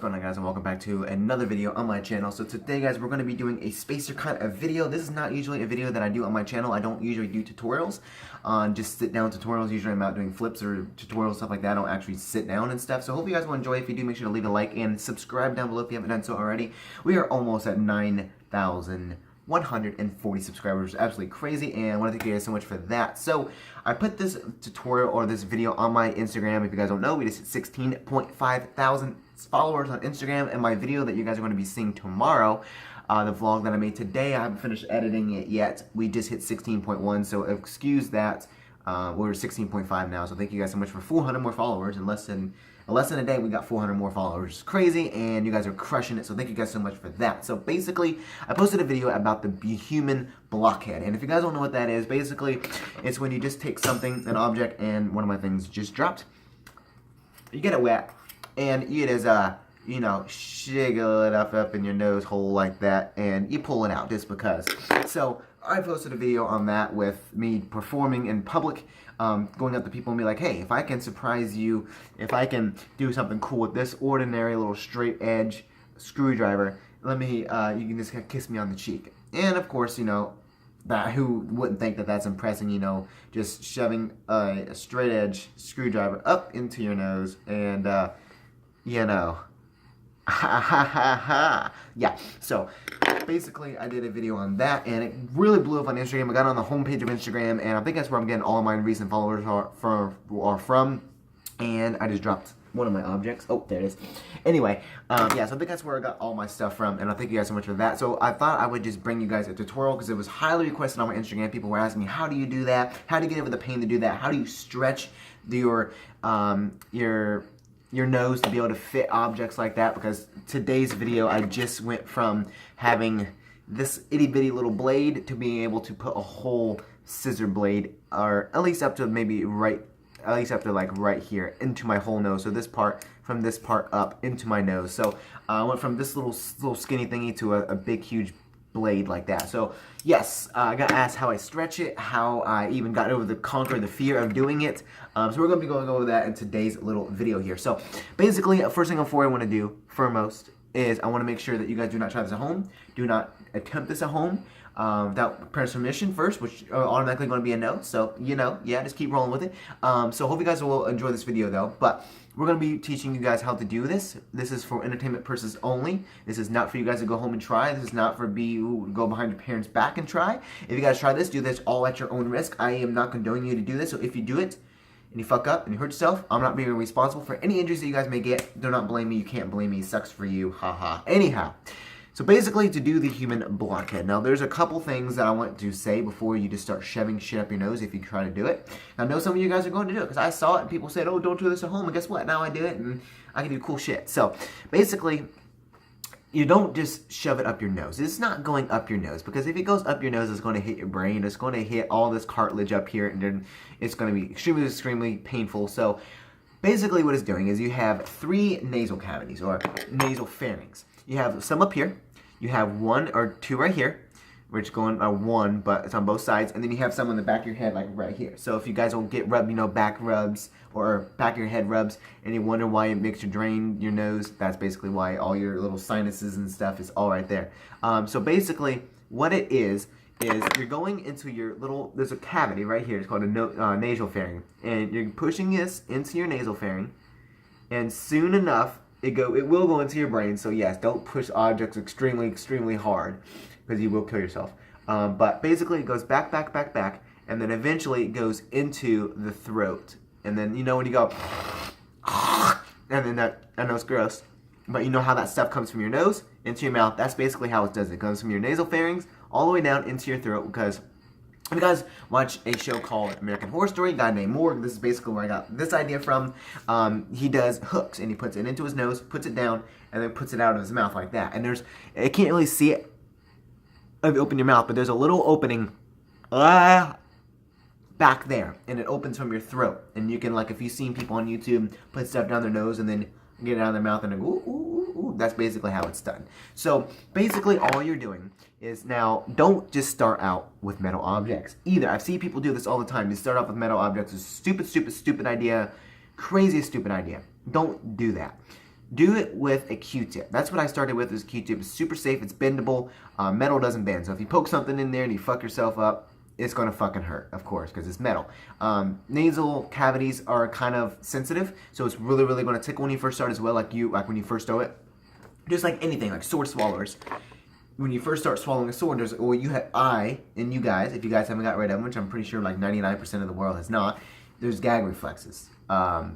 What's going on, guys, and welcome back to another video on my channel. So today, guys, we're going to be doing a spacer kind of video. This is not usually a video that I do on my channel. I don't usually do tutorials, just sit down tutorials. Usually I'm out doing flips or tutorials, stuff like that. I don't actually sit down and stuff. So hope you guys will enjoy. If you do, make sure to leave a like and subscribe down below if you haven't done so already. We are almost at 9,140 subscribers. Absolutely crazy, and I want to thank you guys so much for that. So I put this tutorial or this video on my Instagram. If you guys don't know, we just hit 16.5 thousand followers on Instagram, and my video that you guys are going to be seeing tomorrow, the vlog that I made today, I haven't finished editing it yet. We just hit 16.1, so excuse that. We're 16.5 now, so thank you guys so much for 400 more followers. In less than a day, we got 400 more followers. It's crazy, and you guys are crushing it, so thank you guys so much for that. So basically, I posted a video about the human blockhead, and if you guys don't know what that is, basically, it's when you just take something, an object, and one of my things just dropped. You get it wet, and you just, you know, shiggle it up in your nose hole like that, and you pull it out just because. So I posted a video on that with me performing in public, going up to people and be like, hey, if I can surprise you, if I can do something cool with this ordinary little straight edge screwdriver, let me, you can just kiss me on the cheek. And of course, you know, that who wouldn't think that that's impressing, you know, just shoving a straight edge screwdriver up into your nose and, you know, ha ha ha ha. Yeah, so basically I did a video on that, and it really blew up on Instagram. I got on the homepage of Instagram, and I think that's where I'm getting all of my recent followers are from. And I just dropped one of my objects. Oh, there it is. Anyway, yeah, so I think that's where I got all my stuff from, and I thank you guys so much for that. So I thought I would just bring you guys a tutorial because it was highly requested on my Instagram. People were asking me, how do you do that? How do you get over the pain to do that? How do you stretch your nose to be able to fit objects like that? Because today's video, I just went from having this itty bitty little blade to being able to put a whole scissor blade, or at least up to maybe like right here into my whole nose. So this part, from this part up into my nose. So I went from this little skinny thingy to a big huge blade like that. So yes, I got asked how I stretch it, how I even got over conquer the fear of doing it. So we're going to be going over that in today's little video here. So basically, first thing before I want to do, foremost, is I want to make sure that you guys do not try this at home. Do not attempt this at home without parents' permission first, which are automatically going to be a no. So, you know, yeah, just keep rolling with it. So hope you guys will enjoy this video though. But we're going to be teaching you guys how to do this. This is for entertainment purposes only. This is not for you guys to go home and try. This is not for you to go behind your parents' back and try. If you guys try this, do this all at your own risk. I am not condoning you to do this. So if you do it and you fuck up and you hurt yourself, I'm not being responsible for any injuries that you guys may get. Do not blame me. You can't blame me. It sucks for you. Haha. Anyhow. So basically, to do the human blockhead. Now, there's a couple things that I want to say before you just start shoving shit up your nose if you try to do it. I know some of you guys are going to do it because I saw it and people said, oh, don't do this at home. And guess what? Now I do it and I can do cool shit. So basically, you don't just shove it up your nose. It's not going up your nose, because if it goes up your nose, it's going to hit your brain. It's going to hit all this cartilage up here, and then it's going to be extremely, extremely painful. So basically what it's doing is you have 3 nasal cavities, or nasal pharynx. You have some up here, you have 1 or 2 right here, which going 1, but it's on both sides, and then you have some on the back of your head, like right here. So if you guys don't get rubbed, you know, back rubs, or back of your head rubs, and you wonder why it makes you drain your nose, that's basically why. All your little sinuses and stuff is all right there. So basically, what it is you're going into your little, there's a cavity right here, it's called a nasal pharynx, and you're pushing this into your nasal pharynx, and soon enough, it will go into your brain. So yes, don't push objects extremely, extremely hard, because you will kill yourself. But basically, it goes back, and then eventually it goes into the throat. And then, you know, when you go, and then that, I know it's gross, but you know how that stuff comes from your nose into your mouth. That's basically how it does it. It goes from your nasal pharynx all the way down into your throat. Because if you guys watch a show called American Horror Story, a guy named Morg, this is basically where I got this idea from. He does hooks, and he puts it into his nose, puts it down, and then puts it out of his mouth like that. And I can't really see it if you open your mouth, but there's a little opening back there, and it opens from your throat. And you can, like, if you've seen people on YouTube put stuff down their nose and then get it out of their mouth and then go, ooh, ooh, ooh, that's basically how it's done. So basically all you're doing is, now, don't just start out with metal objects either. I've seen people do this all the time. You start off with metal objects. It's a stupid idea, crazy stupid idea. Don't do that. do it with a Q-tip. That's what I started with, is Q-tip. It's super safe, it's bendable, metal doesn't bend. So if you poke something in there and you fuck yourself up, it's gonna fucking hurt, of course, because it's metal. Nasal cavities are kind of sensitive, so it's really, really gonna tickle when you first start as well, like when you first throw it. Just like anything, like sword swallowers. When you first start swallowing a sword, there's, well, and you guys, if you guys haven't got rid of them, which I'm pretty sure like 99% of the world has not, there's gag reflexes.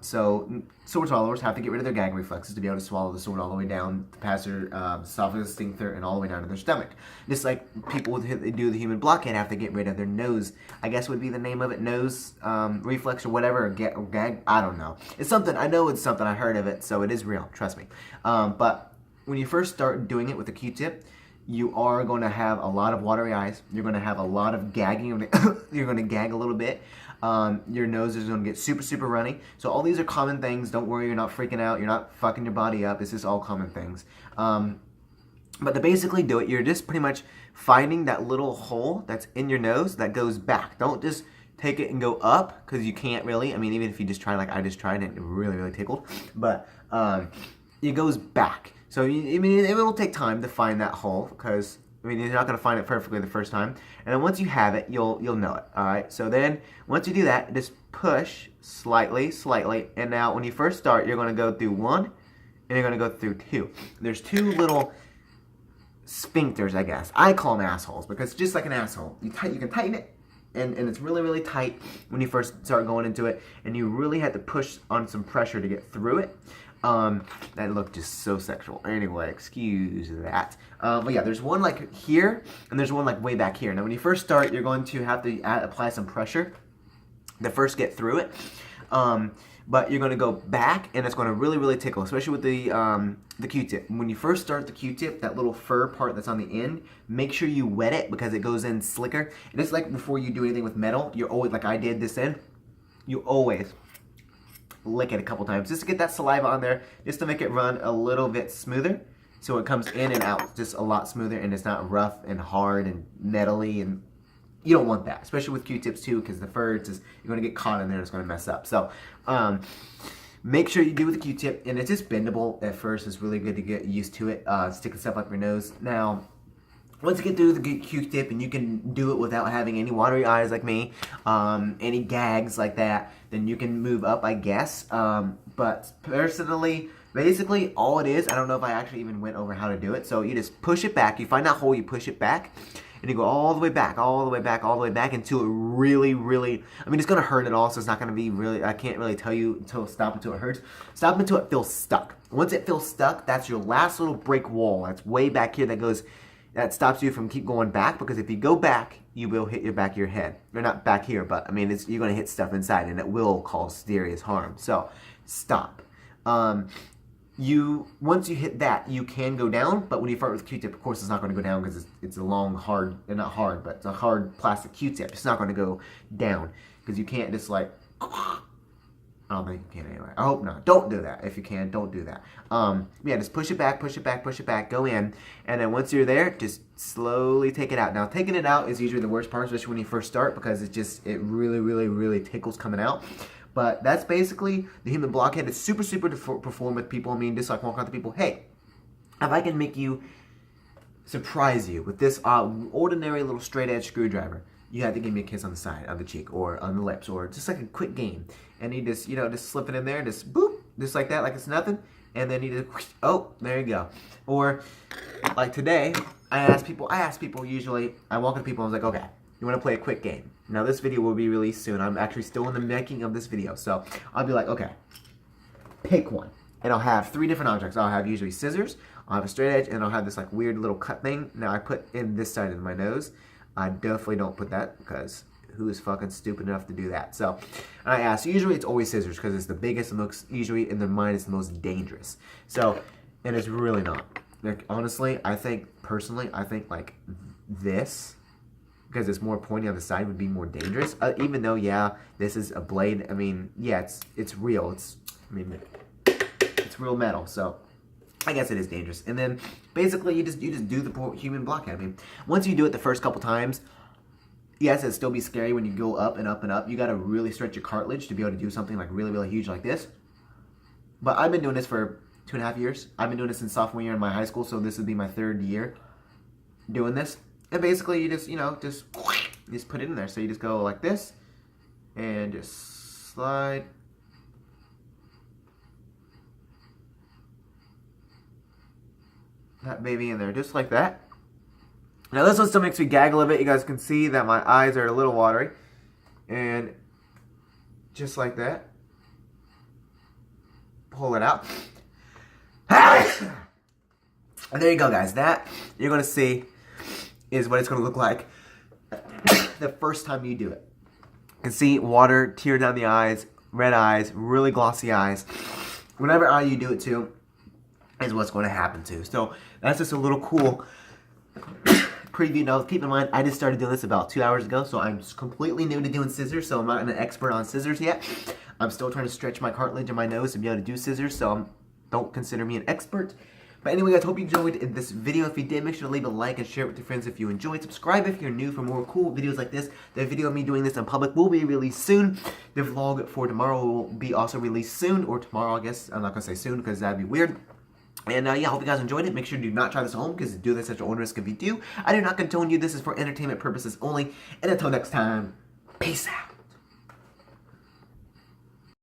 So sword swallowers have to get rid of their gag reflexes to be able to swallow the sword all the way down past their esophagus, sphincter, and all the way down to their stomach. Just like people who do the human blockhead have to get rid of their nose, I guess would be the name of it, nose reflex or whatever, or gag, I don't know. It's something, I know it's something, I heard of it, so it is real, trust me. But when you first start doing it with a Q-tip, you are going to have a lot of watery eyes. You're going to have a lot of gagging. You're going to gag a little bit. Your nose is going to get super, super runny. So all these are common things. Don't worry, you're not freaking out. You're not fucking your body up. This is all common things. But to basically do it, you're just pretty much finding that little hole that's in your nose that goes back. Don't just take it and go up, because you can't really. I mean, even if you just try like I just tried, it really, really tickled. But it goes back. So, I mean, it will take time to find that hole, because, I mean, you're not going to find it perfectly the first time. And then once you have it, you'll know it, all right? So then, once you do that, just push slightly, and now when you first start, you're going to go through 1, and you're going to go through 2. There's 2 little sphincters, I guess. I call them assholes, because it's just like an asshole. You can tighten it, and it's really, really tight when you first start going into it, and you really have to push on some pressure to get through it. That looked just so sexual. Anyway, excuse that. But yeah, there's one like here, and there's one like way back here. Now, when you first start, you're going to have to apply some pressure to first get through it. But you're going to go back, and it's going to really, really tickle, especially with the Q-tip. When you first start the Q-tip, that little fur part that's on the end, make sure you wet it, because it goes in slicker. And it's like before you do anything with metal, you're always, like I did this end, you always lick it a couple times just to get that saliva on there, just to make it run a little bit smoother, so it comes in and out just a lot smoother, and it's not rough and hard and metally, and you don't want that, especially with Q-tips too, because the fur, it's just, you're going to get caught in there and it's going to mess up. So make sure you do with the Q-tip, and it's just bendable at first. It's really good to get used to it, sticking stuff up your nose. Now, once you get through the Q-tip and you can do it without having any watery eyes like me, any gags like that, then you can move up, I guess. But personally, basically all it is, I don't know if I actually even went over how to do it. So you just push it back. You find that hole, you push it back, and you go all the way back, all the way back, all the way back until it really, really, I mean, it's going to hurt it all, so it's not going to be really, I can't really tell you stop until it hurts. Stop until it feels stuck. Once it feels stuck, that's your last little break wall. That's way back here that stops you from keep going back, because if you go back, you will hit your back of your head. Or not back here, but I mean, you're going to hit stuff inside, and it will cause serious harm. So, stop. Once you hit that, you can go down, but when you fart with Q-tip, of course, it's not going to go down, because it's a long, hard, not hard, but it's a hard plastic Q-tip. It's not going to go down, because you can't just like, I don't think you can anyway. I hope not. Don't do that. If you can, don't do that. Yeah, just push it back, push it back, push it back, go in. And then once you're there, just slowly take it out. Now, taking it out is usually the worst part, especially when you first start, because it really, really, really tickles coming out. But that's basically the human blockhead. It's super, super to perform with people. I mean, just like walking out to people, hey, if I can make you, surprise you with this ordinary little straight edge screwdriver, you have to give me a kiss on the side of the cheek or on the lips, or just like a quick game. And you just, just slip it in there, just boop, just like that, like it's nothing. And then you just, oh, there you go. Or like today, I ask people usually, I walk up to people and I was like, okay, you want to play a quick game? Now this video will be released soon. I'm actually still in the making of this video. So I'll be like, okay, pick one. And I'll have 3 different objects. I'll have usually scissors, I'll have a straight edge, and I'll have this like weird little cut thing. Now I put in this side of my nose. I definitely don't put that, because who is fucking stupid enough to do that? So, and I ask, usually it's always scissors, because it's the biggest, and usually in their mind it's the most dangerous. So, and it's really not. Like, honestly, personally, I think like this, because it's more pointy on the side, would be more dangerous. Even though, yeah, this is a blade. I mean, yeah, it's real. It's real metal. So I guess it is dangerous. And then basically you just do the human blockhead. I mean, once you do it the first couple times, yes, it'll still be scary when you go up and up and up. You got to really stretch your cartilage to be able to do something like really, really huge like this. But I've been doing this for 2.5 years. I've been doing this since sophomore year in my high school, so this would be my 3rd year doing this. And basically, you just, just put it in there. So you just go like this, and just slide. That baby in there, just like that. Now this one still makes me gag a little bit. You guys can see that my eyes are a little watery. And just like that. Pull it out. And there you go, guys. That you're going to see is what it's going to look like the first time you do it. You can see water, tear down the eyes, red eyes, really glossy eyes. Whatever eye you do it to is what's going to happen to. So that's just a little cool preview. Now keep in mind, I just started doing this about 2 hours ago, so I'm completely new to doing scissors, so I'm not an expert on scissors yet. I'm still trying to stretch my cartilage in my nose to be able to do scissors, so don't consider me an expert. But anyway, guys, hope you enjoyed this video. If you did, make sure to leave a like and share it with your friends if you enjoyed. Subscribe if you're new for more cool videos like this. The video of me doing this in public will be released soon. The vlog for tomorrow will be also released soon, or tomorrow, I guess. I'm not going to say soon because that'd be weird. And yeah, hope you guys enjoyed it. Make sure to do not try this at home because do this at your own risk if you do. I do not condone you. This is for entertainment purposes only. And until next time, peace out.